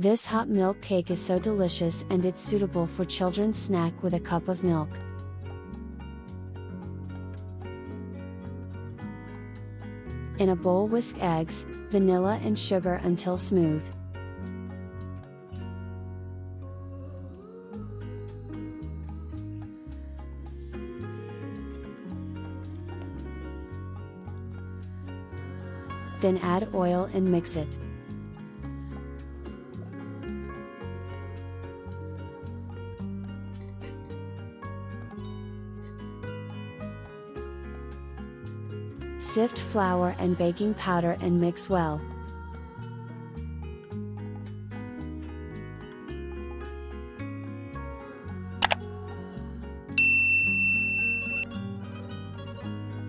This hot milk cake is so delicious and it's suitable for children's snack with a cup of milk. In a bowl, whisk eggs, vanilla and sugar until smooth. Then add oil and mix it. Sift flour and baking powder and mix well.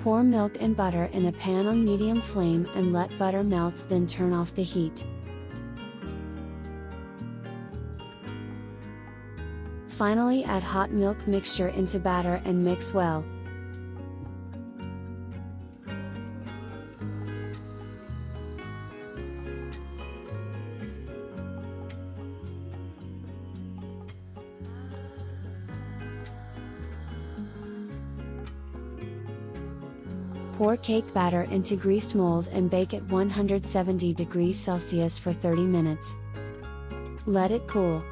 Pour milk and butter in a pan on medium flame and let butter melt, then turn off the heat. Finally, add hot milk mixture into batter and mix well. Pour cake batter into greased mold and bake at 170 degrees Celsius for 30 minutes. Let it cool.